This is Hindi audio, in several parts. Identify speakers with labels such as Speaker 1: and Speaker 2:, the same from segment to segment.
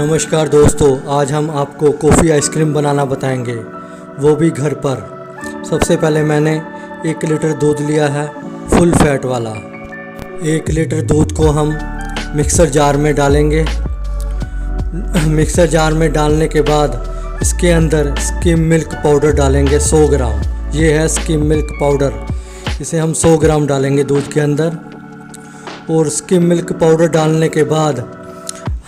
Speaker 1: नमस्कार दोस्तों, आज हम आपको कॉफ़ी आइसक्रीम बनाना बताएंगे, वो भी घर पर। सबसे पहले मैंने 1 लीटर दूध लिया है, फुल फैट वाला। 1 लीटर दूध को हम मिक्सर जार में डालेंगे। मिक्सर जार में डालने के बाद इसके अंदर स्किम मिल्क पाउडर डालेंगे 100 ग्राम। ये है स्किम मिल्क पाउडर, इसे हम 100 ग्राम डालेंगे दूध के अंदर। और स्किम मिल्क पाउडर डालने के बाद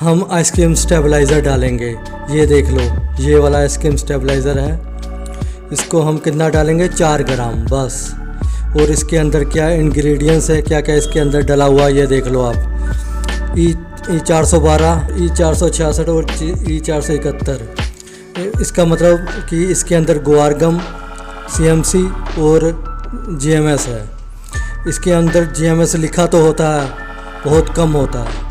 Speaker 1: हम आइसक्रीम स्टेबलाइज़र डालेंगे। ये देख लो, ये वाला आइसक्रीम स्टेबलाइज़र है। इसको हम कितना डालेंगे, 4 ग्राम बस। और इसके अंदर क्या इंग्रेडिएंट्स है, क्या क्या इसके अंदर डला हुआ, ये देख लो आप। E412, E466 और E471। इसका मतलब कि इसके अंदर गुआर-गम, CMC और GMS है। इसके अंदर GMS लिखा तो होता है, बहुत कम होता है।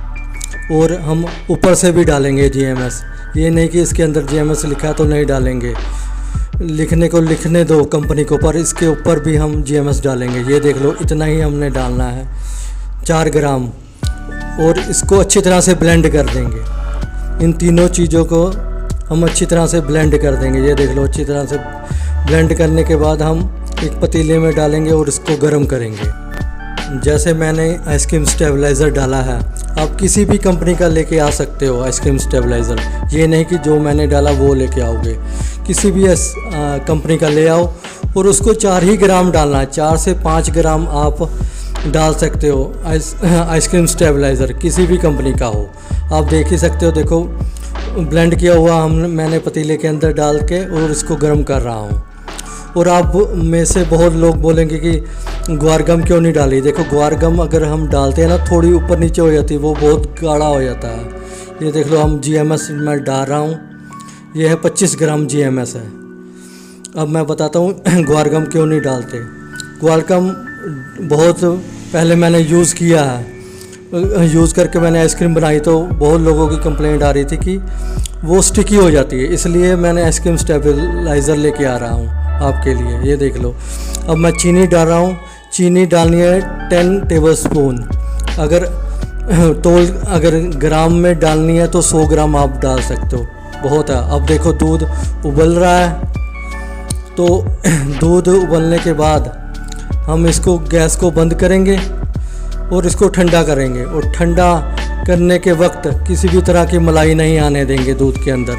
Speaker 1: और हम ऊपर से भी डालेंगे GMS, ये नहीं कि इसके अंदर GMS लिखा तो नहीं डालेंगे। लिखने को लिखने दो कंपनी को, पर इसके ऊपर भी हम GMS डालेंगे। ये देख लो, इतना ही हमने डालना है, 4 ग्राम। और इसको अच्छी तरह से ब्लेंड कर देंगे। इन तीनों चीज़ों को हम अच्छी तरह से ब्लेंड कर देंगे। ये देख लो, अच्छी तरह से ब्लेंड करने के बाद हम एक पतीले में डालेंगे और इसको गर्म करेंगे। जैसे मैंने आइसक्रीम स्टेबलाइज़र डाला है, आप किसी भी कंपनी का लेके आ सकते हो आइसक्रीम स्टेबलाइज़र। ये नहीं कि जो मैंने डाला वो लेके आओगे, किसी भी कंपनी का ले आओ। और उसको 4 ही ग्राम डालना है, 4 से 5 ग्राम आप डाल सकते हो। आइसक्रीम स्टेबलाइज़र किसी भी कंपनी का हो, आप देख ही सकते हो। देखो, ब्लेंड किया हुआ मैंने पतीले के अंदर डाल के और इसको गर्म कर रहा हूँ। और आप में से बहुत लोग बोलेंगे कि गुआर-गम क्यों नहीं डाली। देखो, गुआर-गम अगर हम डालते हैं ना, थोड़ी ऊपर नीचे हो जाती है, वो बहुत गाढ़ा हो जाता है। ये देख लो, हम GMS मैं डाल रहा हूँ। ये है 25 ग्राम GMS है। अब मैं बताता हूँ गुआर-गम क्यों नहीं डालते। गुआर-गम बहुत पहले मैंने यूज़ किया है, यूज़ करके मैंने आइसक्रीम बनाई, तो बहुत लोगों की कंप्लेंट आ रही थी कि वो स्टिकी हो जाती है। इसलिए मैंने आइसक्रीम स्टेबलाइज़र लेके आ रहा हूँ आपके लिए। ये देख लो, अब मैं चीनी डाल रहा हूँ। चीनी डालनी है 10 टेबलस्पून। अगर ग्राम में डालनी है तो 100 ग्राम आप डाल सकते हो, बहुत है। अब देखो, दूध उबल रहा है। तो दूध उबलने के बाद हम इसको गैस को बंद करेंगे और इसको ठंडा करेंगे। और ठंडा करने के वक्त किसी भी तरह की मलाई नहीं आने देंगे दूध के अंदर।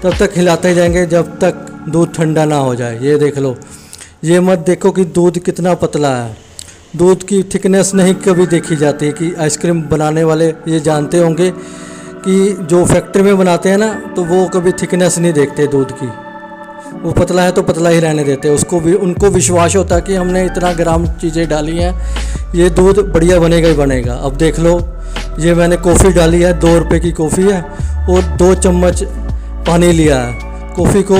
Speaker 1: तब तक हिलाते जाएंगे जब तक दूध ठंडा ना हो जाए। ये देख लो, ये मत देखो कि दूध कितना पतला है। दूध की थिकनेस नहीं कभी देखी जाती। कि आइसक्रीम बनाने वाले ये जानते होंगे कि जो फैक्ट्री में बनाते हैं ना, तो वो कभी थिकनेस नहीं देखते दूध की। वो पतला है तो पतला ही रहने देते हैं। उनको विश्वास होता है कि हमने इतना ग्राम चीज़ें डाली हैं, ये दूध बढ़िया बनेगा ही बनेगा। अब देख लो, ये मैंने कॉफ़ी डाली है, 2 रुपये की कॉफ़ी है, और 2 चम्मच पानी लिया है। कॉफ़ी को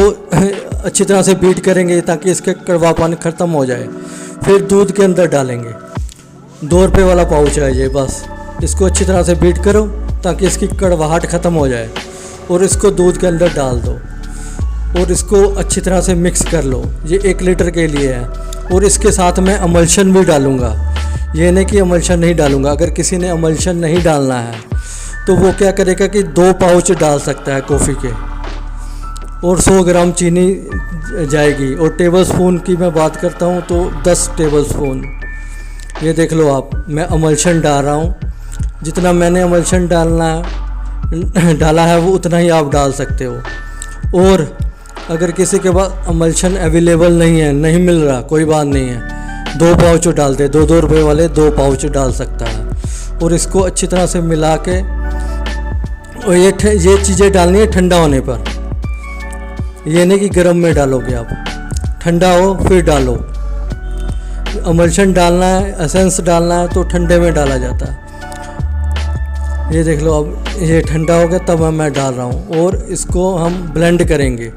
Speaker 1: अच्छी तरह से बीट करेंगे ताकि इसका कड़वापन ख़त्म हो जाए। फिर दूध के अंदर डालेंगे। 2 रुपये वाला पाउच है ये, बस इसको अच्छी तरह से बीट करो ताकि इसकी कड़वाहट ख़त्म हो जाए। और इसको दूध के अंदर डाल दो और इसको अच्छी तरह से मिक्स कर लो। ये 1 लीटर के लिए है। और इसके साथ मैं अमल्शन भी डालूँगा। ये नहीं कि अमल्शन नहीं डालूँगा। अगर किसी ने अमल्शन नहीं डालना है तो वो क्या करेगा कि 2 पाउच डाल सकता है कॉफ़ी के, और 100 ग्राम चीनी जाएगी। और टेबल स्पून की मैं बात करता हूँ तो 10 टेबल स्पून। ये देख लो आप, मैं अमल्शन डाल रहा हूँ। जितना मैंने अमल्शन डाला है वो उतना ही आप डाल सकते हो। और अगर किसी के पास अमल्शन अवेलेबल नहीं है, नहीं मिल रहा, कोई बात नहीं है, 2 पाउच डालते, 2 रुपये वाले 2 पाउच डाल सकता है। और इसको अच्छी तरह से मिला के, और ये चीज़ें डालनी है ठंडा होने पर। ये नहीं कि गर्म में डालोगे आप, ठंडा हो फिर डालो। अमल्शन डालना है, एसेंस डालना है तो ठंडे में डाला जाता है। ये देख लो, अब ये ठंडा हो गया तब मैं डाल रहा हूँ। और इसको हम ब्लेंड करेंगे।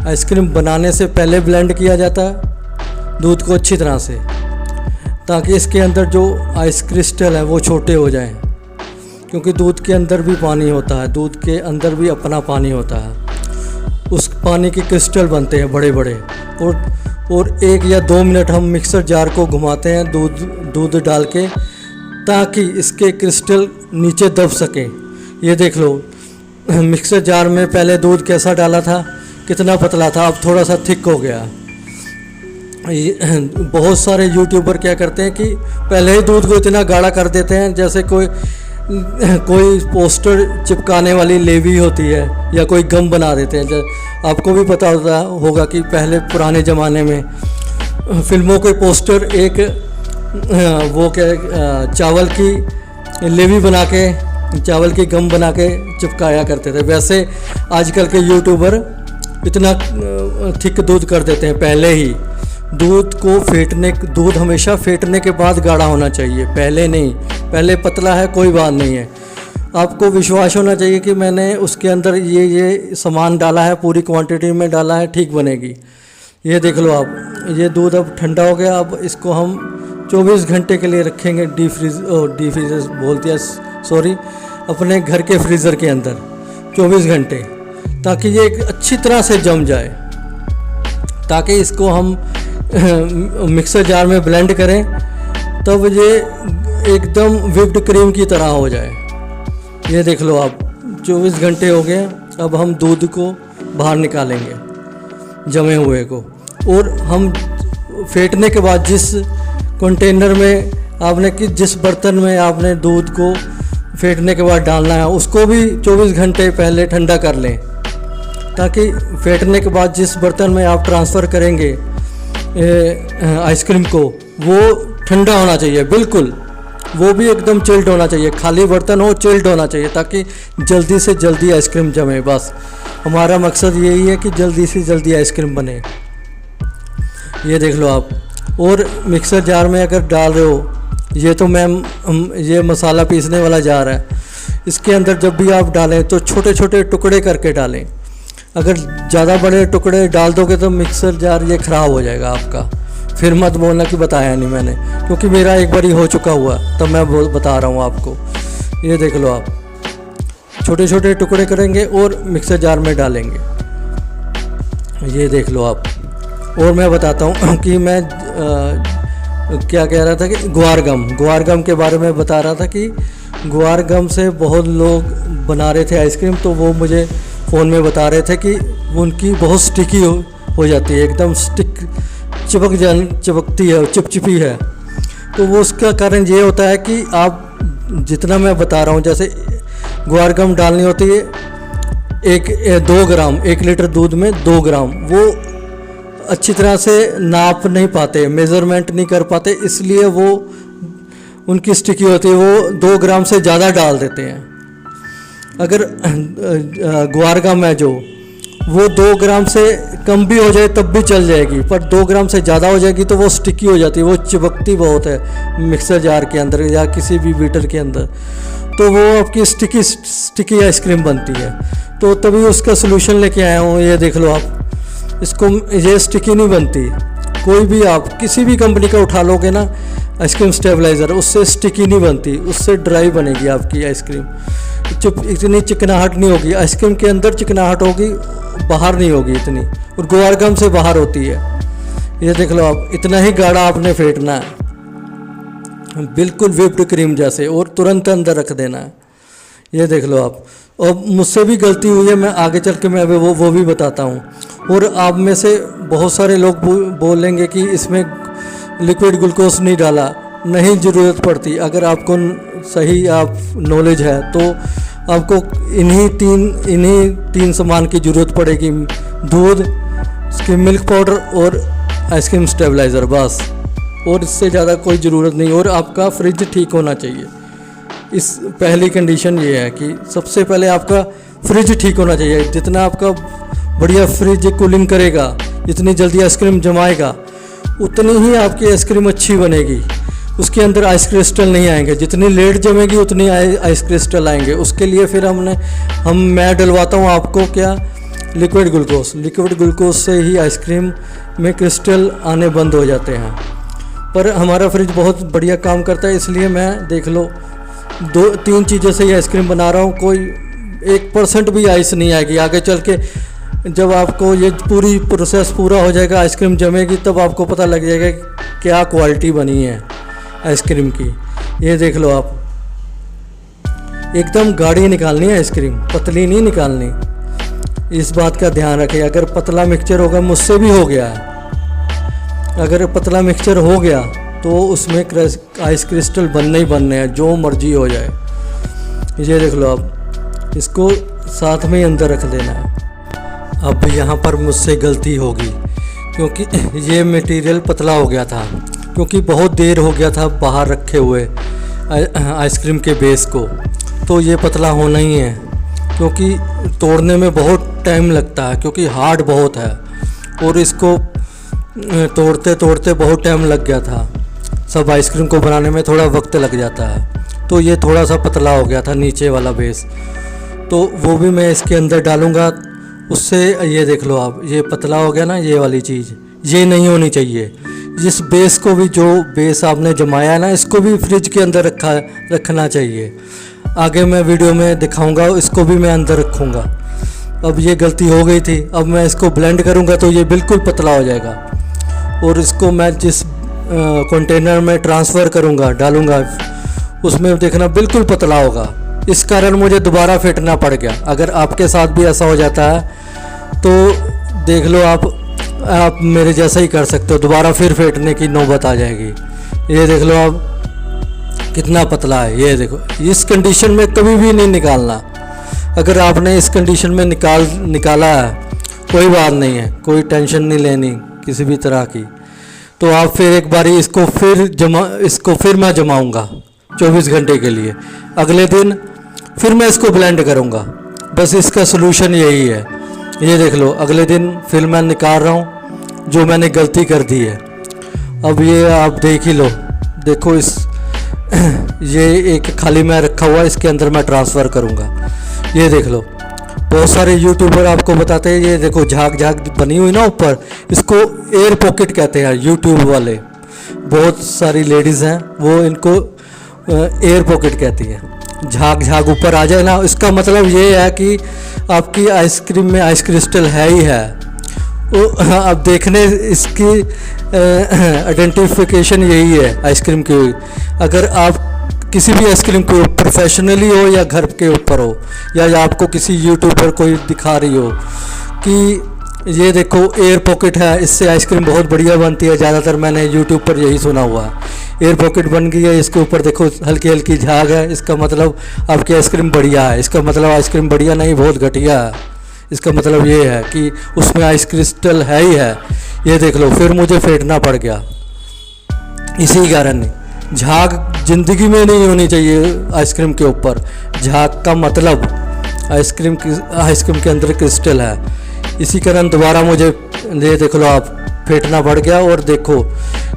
Speaker 1: आइसक्रीम बनाने से पहले ब्लेंड किया जाता है दूध को अच्छी तरह से, ताकि इसके अंदर जो आइस क्रिस्टल है वो छोटे हो जाएं। क्योंकि दूध के अंदर भी पानी होता है, दूध के अंदर भी अपना पानी होता है। उस पानी के क्रिस्टल बनते हैं बड़े बड़े। और 1 या 2 मिनट हम मिक्सर जार को घुमाते हैं दूध डाल के, ताकि इसके क्रिस्टल नीचे दब सकें। ये देख लो, मिक्सर जार में पहले दूध कैसा डाला था, कितना पतला था, अब थोड़ा सा थिक हो गया। बहुत सारे यूट्यूबर क्या करते हैं कि पहले ही दूध को इतना गाढ़ा कर देते हैं जैसे कोई पोस्टर चिपकाने वाली लेवी होती है या कोई गम बना देते हैं। आपको भी पता होगा कि पहले पुराने ज़माने में फिल्मों के पोस्टर एक वो क्या चावल की लेवी बना के, चावल की गम बना के चिपकाया करते थे। वैसे आजकल के यूट्यूबर इतना थिक दूध कर देते हैं पहले ही। दूध हमेशा फेंटने के बाद गाढ़ा होना चाहिए, पहले नहीं। पहले पतला है कोई बात नहीं है, आपको विश्वास होना चाहिए कि मैंने उसके अंदर ये सामान डाला है, पूरी क्वांटिटी में डाला है, ठीक बनेगी। ये देख लो आप, ये दूध अब ठंडा हो गया। अब इसको हम 24 घंटे के लिए रखेंगे डी फ्रीज़र बोल दिया, सॉरी, अपने घर के फ्रीज़र के अंदर 24 घंटे, ताकि ये अच्छी तरह से जम जाए, ताकि इसको हम मिक्सर जार में ब्लेंड करें तब ये एकदम व्हिप्ड क्रीम की तरह हो जाए। ये देख लो आप, 24 घंटे हो गए। अब हम दूध को बाहर निकालेंगे, जमे हुए को, और हम फेंटने के बाद जिस कंटेनर में आपने जिस बर्तन में आपने दूध को फेंटने के बाद डालना है उसको भी 24 घंटे पहले ठंडा कर लें, ताकि फेंटने के बाद जिस बर्तन में आप ट्रांसफ़र करेंगे आइसक्रीम को, वो ठंडा होना चाहिए बिल्कुल, वो भी एकदम चिल्ड होना चाहिए। खाली बर्तन हो, चिल्ड होना चाहिए, ताकि जल्दी से जल्दी आइसक्रीम जमे। बस हमारा मकसद यही है कि जल्दी से जल्दी आइसक्रीम बने। ये देख लो आप। और मिक्सर जार में अगर डाल रहे हो, ये तो ये मसाला पीसने वाला जार है, इसके अंदर जब भी आप डालें तो छोटे छोटे टुकड़े करके डालें। अगर ज़्यादा बड़े टुकड़े डाल दोगे तो मिक्सर जार ये ख़राब हो जाएगा आपका। फिर मत बोलना कि बताया नहीं मैंने, क्योंकि मेरा एक बार ही हो चुका हुआ, तब मैं बता रहा हूँ आपको। ये देख लो आप, छोटे छोटे टुकड़े करेंगे और मिक्सर जार में डालेंगे। ये देख लो आप। और मैं बताता हूँ कि मैं क्या कह रहा था कि गुआर गम के बारे में बता रहा था कि गुआर गम से बहुत लोग बना रहे थे आइसक्रीम, तो वो मुझे फ़ोन में बता रहे थे कि उनकी बहुत स्टिकी हो जाती है, एकदम चिपकती है, चिपचिपी है। तो वो उसका कारण ये होता है कि आप जितना मैं बता रहा हूँ, जैसे गुआर गम डालनी होती है 2 ग्राम, 1 लीटर दूध में 2 ग्राम, वो अच्छी तरह से नाप नहीं पाते, मेज़रमेंट नहीं कर पाते, इसलिए वो उनकी स्टिकी होती है, वो 2 ग्राम से ज़्यादा डाल देते हैं। अगर गुआर गम है जो, वो 2 ग्राम से कम भी हो जाए तब भी चल जाएगी, पर 2 ग्राम से ज़्यादा हो जाएगी तो वो स्टिकी हो जाती है, वो चिपकती बहुत है मिक्सर जार के अंदर या किसी भी बीटर के अंदर, तो वो आपकी स्टिकी आइसक्रीम बनती है। तो तभी उसका सलूशन लेके आया हूँ। ये देख लो आप, इसको ये स्टिकी नहीं बनती। कोई भी आप किसी भी कंपनी का उठा लोगे ना आइसक्रीम स्टेबलाइज़र, उससे स्टिकी नहीं बनती, उससे ड्राई बनेगी आपकी आइसक्रीम। इतनी चिकनाहट नहीं होगी आइसक्रीम के अंदर, चिकनाहट होगी, बाहर नहीं होगी इतनी, और गुआर गम से बाहर होती है। ये देख लो आप, इतना ही गाढ़ा आपने फेंटना है, बिल्कुल व्हिप्ड क्रीम जैसे, और तुरंत अंदर रख देना है। ये देख लो आप। और मुझसे भी गलती हुई है, मैं आगे चल के मैं वो भी बताता हूँ। और आप में से बहुत सारे लोग बोलेंगे कि इसमें लिक्विड ग्लूकोज नहीं डाला, नहीं ज़रूरत पड़ती। अगर आपको सही नॉलेज है तो आपको इन्हीं तीन सामान की ज़रूरत पड़ेगी: दूध, उसकी मिल्क पाउडर और आइसक्रीम स्टेबलाइज़र, बस। और इससे ज़्यादा कोई ज़रूरत नहीं। और आपका फ्रिज ठीक होना चाहिए। इस पहली कंडीशन ये है कि सबसे पहले आपका फ्रिज ठीक होना चाहिए। जितना आपका बढ़िया फ्रिज कूलिंग करेगा, जितनी जल्दी आइसक्रीम जमाएगा, उतनी ही आपकी आइसक्रीम अच्छी बनेगी। उसके अंदर आइस क्रिस्टल नहीं आएंगे, जितनी लेट जमेगी उतनी आइस क्रिस्टल आएंगे। उसके लिए फिर मैं डलवाता हूँ आपको क्या, लिक्विड ग्लूकोज से ही आइसक्रीम में क्रिस्टल आने बंद हो जाते हैं। पर हमारा फ्रिज बहुत बढ़िया काम करता है, इसलिए मैं देख लो 2-3 चीज़ों से ही आइसक्रीम बना रहा हूँ। कोई 1% भी आइस नहीं आएगी। आगे चल के जब आपको ये पूरी प्रोसेस पूरा हो जाएगा, आइसक्रीम जमेगी, तब आपको पता लग जाएगा क्या क्वालिटी बनी है आइसक्रीम की। ये देख लो आप। एकदम गाढ़ी निकालनी है आइसक्रीम, पतली नहीं निकालनी। इस बात का ध्यान रखें। अगर पतला मिक्सचर होगा, मुझसे भी हो गया है, अगर पतला मिक्सचर हो गया तो उसमें आइस क्रिस्टल बनने ही बनने हैं, जो मर्जी हो जाए। ये देख लो, अब इसको साथ में ही अंदर रख देना है। अब यहाँ पर मुझसे गलती होगी क्योंकि ये मटेरियल पतला हो गया था, क्योंकि बहुत देर हो गया था बाहर रखे हुए आइसक्रीम के बेस को, तो ये पतला होना ही है। क्योंकि तोड़ने में बहुत टाइम लगता है, क्योंकि हार्ड बहुत है और इसको तोड़ते तोड़ते बहुत टाइम लग गया था। सब आइसक्रीम को बनाने में थोड़ा वक्त लग जाता है, तो ये थोड़ा सा पतला हो गया था नीचे वाला बेस, तो वो भी मैं इसके अंदर डालूँगा। उससे ये देख लो आप, ये पतला हो गया ना, ये वाली चीज़ ये नहीं होनी चाहिए। जिस बेस को भी, जो बेस आपने जमाया है ना, इसको भी फ्रिज के अंदर रखना चाहिए। आगे मैं वीडियो में दिखाऊंगा, इसको भी मैं अंदर रखूँगा। अब ये गलती हो गई थी, अब मैं इसको ब्लेंड करूँगा तो ये बिल्कुल पतला हो जाएगा। और इसको मैं जिस कंटेनर में ट्रांसफ़र करूँगा, डालूँगा, उसमें देखना बिल्कुल पतला होगा। इस कारण मुझे दोबारा फेंटना पड़ गया। अगर आपके साथ भी ऐसा हो जाता है तो देख लो, आप मेरे जैसा ही कर सकते हो, दोबारा फिर फेंटने की नौबत आ जाएगी। ये देख लो आप कितना पतला है। ये देखो, इस कंडीशन में कभी भी नहीं निकालना। अगर आपने इस कंडीशन में निकाला है, कोई बात नहीं है, कोई टेंशन नहीं लेनी किसी भी तरह की। तो आप फिर एक बारी इसको फिर मैं जमाऊँगा 24 घंटे के लिए। अगले दिन फिर मैं इसको ब्लेंड करूँगा। बस इसका सलूशन यही है। ये देख लो, अगले दिन फिर मैं निकाल रहा हूँ जो मैंने गलती कर दी है। अब ये आप देख ही लो, देखो ये एक खाली में रखा हुआ है, इसके अंदर मैं ट्रांसफ़र करूँगा। ये देख लो, बहुत सारे यूट्यूबर आपको बताते हैं, ये देखो झाग बनी हुई ना ऊपर, इसको एयर पॉकेट कहते हैं यूट्यूब वाले। बहुत सारी लेडीज़ हैं, वो इनको एयर पॉकेट कहती है। झाग ऊपर आ जाए ना, इसका मतलब ये है कि आपकी आइसक्रीम में आइस क्रिस्टल है ही है। अब देखने इसकी आइडेंटिफिकेशन यही है आइसक्रीम की। अगर आप किसी भी आइसक्रीम को प्रोफेशनली हो या घर के ऊपर हो, या आपको किसी यूट्यूबर कोई दिखा रही हो कि ये देखो एयर पॉकेट है, इससे आइसक्रीम बहुत बढ़िया बनती है, ज़्यादातर मैंने यूट्यूब पर यही सुना हुआ है। एयर पॉकेट बन गई है, इसके ऊपर देखो हल्की हल्की झाग है, इसका मतलब आपकी आइसक्रीम बढ़िया है। इसका मतलब आइसक्रीम बढ़िया नहीं, बहुत घटिया है। इसका मतलब ये है कि उसमें आइस क्रिस्टल है ही है। ये देख लो, फिर मुझे फेंटना पड़ गया इसी कारण। झाग ज़िंदगी में नहीं होनी चाहिए आइसक्रीम के ऊपर। झाग का मतलब आइसक्रीम के अंदर क्रिस्टल है। इसी कारण दोबारा मुझे ये देख लो आप, फेंटना पड़ गया। और देखो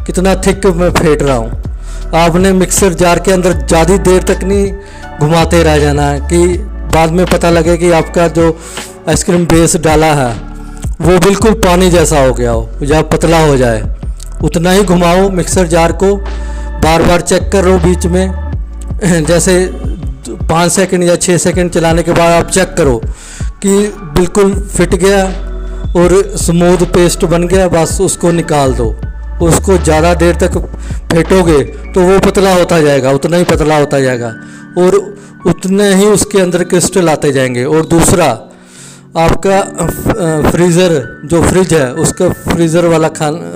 Speaker 1: कितना थिक मैं फेंट रहा हूँ। आपने मिक्सर जार के अंदर ज़्यादा देर तक नहीं घुमाते रह जाना है कि बाद में पता लगे कि आपका जो आइसक्रीम बेस डाला है वो बिल्कुल पानी जैसा हो गया हो या पतला हो जाए। उतना ही घुमाओ मिक्सर जार को, बार बार चेक करो बीच में। जैसे 5 सेकंड या 6 सेकंड चलाने के बाद आप चेक करो कि बिल्कुल फिट गया और स्मूथ पेस्ट बन गया, बस उसको निकाल दो। उसको ज़्यादा देर तक फेंटोगे तो वो पतला होता जाएगा, उतना ही पतला होता जाएगा और उतने ही उसके अंदर क्रिस्टल आते जाएंगे। और दूसरा, आपका फ्रीज़र जो फ्रिज है, उसका फ्रीज़र वाला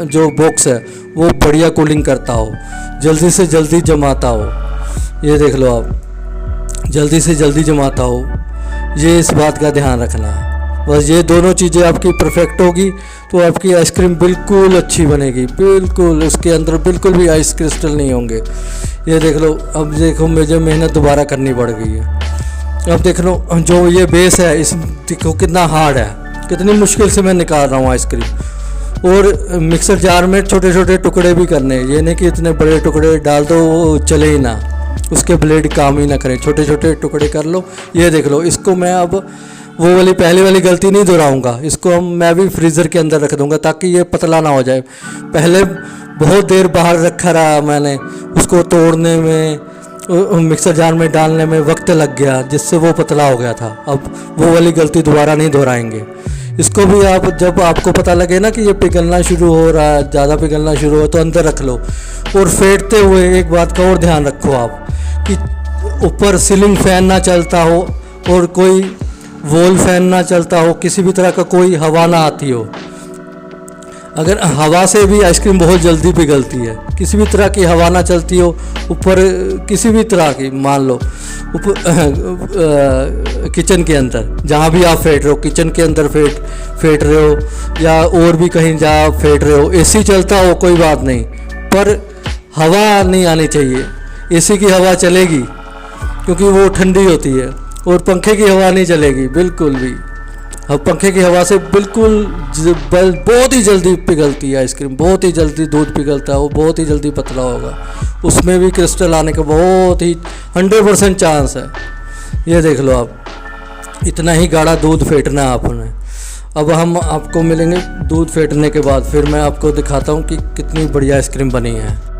Speaker 1: जो बॉक्स है वो बढ़िया कूलिंग करता हो, जल्दी से जल्दी जमाता हो। ये देख लो आप, जल्दी से जल्दी जमाता हो। ये इस बात का ध्यान रखना है। बस ये दोनों चीज़ें आपकी परफेक्ट होगी तो आपकी आइसक्रीम बिल्कुल अच्छी बनेगी, बिल्कुल उसके अंदर बिल्कुल भी आइस क्रिस्टल नहीं होंगे। ये देख लो, अब देखो मुझे मेहनत दोबारा करनी पड़ गई है। अब देख लो, जो ये बेस है, इस देखो कितना हार्ड है, कितनी मुश्किल से मैं निकाल रहा हूँ आइसक्रीम। और मिक्सर जार में छोटे छोटे टुकड़े भी करने, ये नहीं कि इतने बड़े टुकड़े डाल दो वो चले ही ना, उसके ब्लेड काम ही ना करें, छोटे छोटे टुकड़े कर लो। ये देख लो, इसको मैं अब वो वाली पहले वाली गलती नहीं दोहराऊंगा, इसको मैं भी फ्रीज़र के अंदर रख दूंगा ताकि ये पतला ना हो जाए। पहले बहुत देर बाहर रखा रहा मैंने, उसको तोड़ने में, मिक्सर जार में डालने में वक्त लग गया, जिससे वो पतला हो गया था। अब वो वाली गलती दोबारा नहीं दोहराएंगे। इसको भी आप जब आपको पता लगे ना कि ये पिघलना शुरू हो रहा है, ज़्यादा पिघलना शुरू हो, तो अंदर रख लो। और फेंटते हुए एक बात का और ध्यान रखो आप कि ऊपर सीलिंग फैन ना चलता हो और कोई वॉल फैन ना चलता हो, किसी भी तरह का कोई हवा ना आती हो। अगर हवा से भी आइसक्रीम बहुत जल्दी पिघलती है, किसी भी तरह की हवा ना चलती हो, ऊपर किसी भी तरह की, मान लो ऊपर किचन के अंदर जहाँ भी आप फेंट रहे हो, किचन के अंदर फेंट रहे हो या और भी कहीं जहाँ आप फेंट रहे हो, एसी चलता हो कोई बात नहीं, पर हवा नहीं आनी चाहिए। एसी की हवा चलेगी क्योंकि वो ठंडी होती है, और पंखे की हवा नहीं चलेगी बिल्कुल भी। अब पंखे की हवा से बिल्कुल बहुत ही जल्दी पिघलती है आइसक्रीम, बहुत ही जल्दी दूध पिघलता है, वो बहुत ही जल्दी पतला होगा, उसमें भी क्रिस्टल आने का बहुत ही 100% चांस है। ये देख लो आप, इतना ही गाढ़ा दूध फेंटना है आपने। अब हम आपको मिलेंगे दूध फेंटने के बाद, फिर मैं आपको दिखाता हूँ कि कितनी बढ़िया आइसक्रीम बनी है।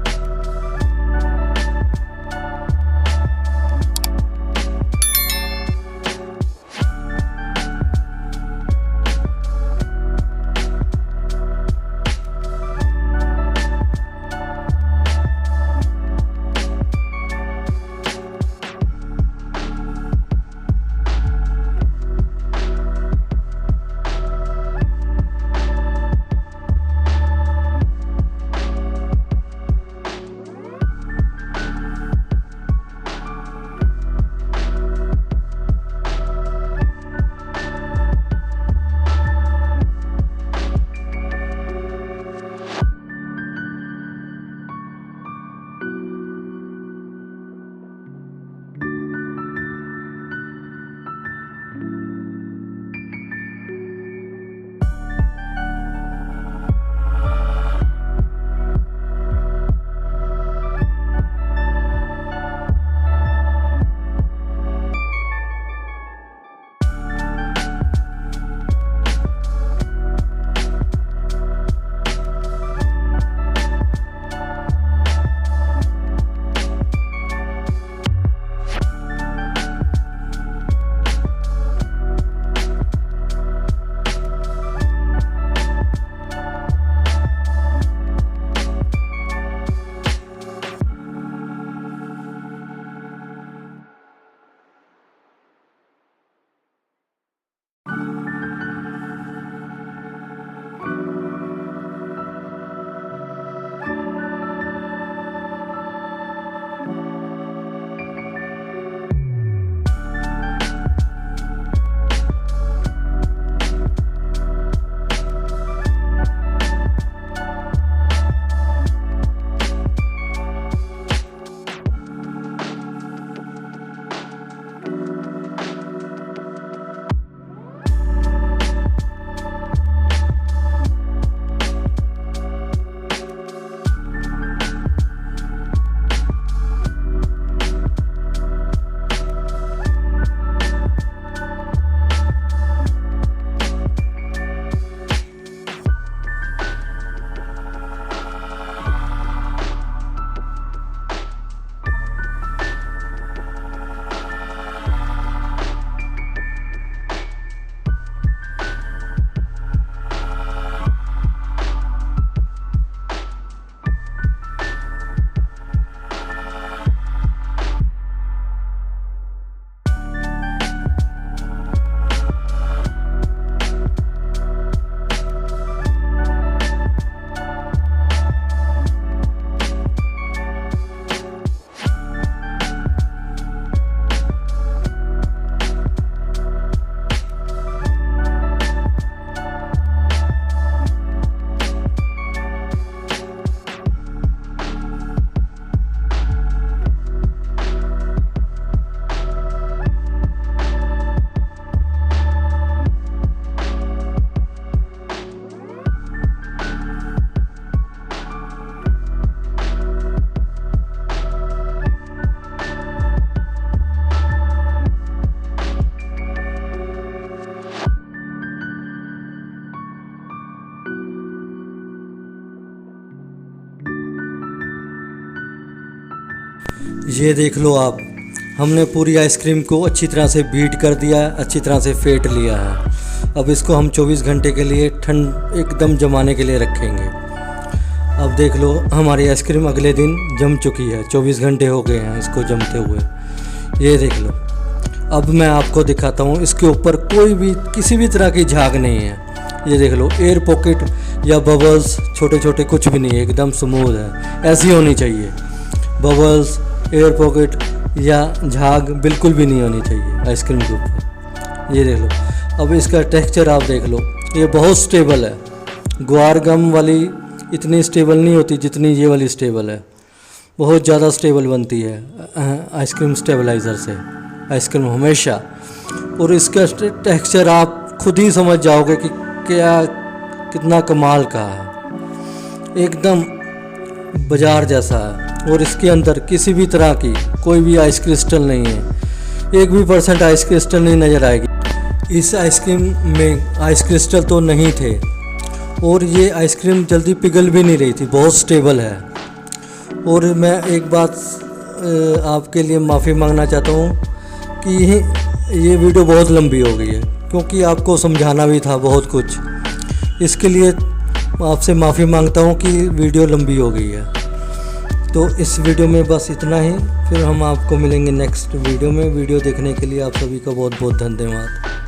Speaker 1: ये देख लो आप, हमने पूरी आइसक्रीम को अच्छी तरह से बीट कर दिया है, अच्छी तरह से फेंट लिया है। अब इसको हम 24 घंटे के लिए ठंड एकदम जमाने के लिए रखेंगे। अब देख लो हमारी आइसक्रीम अगले दिन जम चुकी है, 24 घंटे हो गए हैं इसको जमते हुए। ये देख लो। अब मैं आपको दिखाता हूँ, इसके ऊपर कोई भी किसी भी तरह की झाग नहीं है। ये देख लो, एयर पॉकेट या बबल्स छोटे छोटे कुछ भी नहीं है, एकदम स्मूथ है। ऐसी होनी चाहिए, बबल्स, एयर पॉकेट या झाग बिल्कुल भी नहीं होनी चाहिए आइसक्रीम के ऊपर। ये देख लो। अब इसका टेक्सचर आप देख लो, ये बहुत स्टेबल है। ग्वार गम वाली इतनी स्टेबल नहीं होती जितनी ये वाली स्टेबल है। बहुत ज़्यादा स्टेबल बनती है आइसक्रीम स्टेबलाइज़र से आइसक्रीम हमेशा। और इसका टेक्सचर आप खुद ही समझ जाओगे कि क्या कितना कमाल का है, एकदम बाजार जैसा है। और इसके अंदर किसी भी तरह की कोई भी आइस क्रिस्टल नहीं है, 1 भी % आइस क्रिस्टल नहीं नज़र आएगी। इस आइसक्रीम में आइस क्रिस्टल तो नहीं थे और ये आइसक्रीम जल्दी पिघल भी नहीं रही थी, बहुत स्टेबल है। और मैं एक बात आपके लिए माफ़ी मांगना चाहता हूँ कि ये वीडियो बहुत लंबी हो गई है, क्योंकि आपको समझाना भी था बहुत कुछ। इसके लिए आपसे माफ़ी मांगता हूँ कि वीडियो लंबी हो गई है। तो इस वीडियो में बस इतना ही, फिर हम आपको मिलेंगे नेक्स्ट वीडियो में। वीडियो देखने के लिए आप सभी का बहुत बहुत धन्यवाद।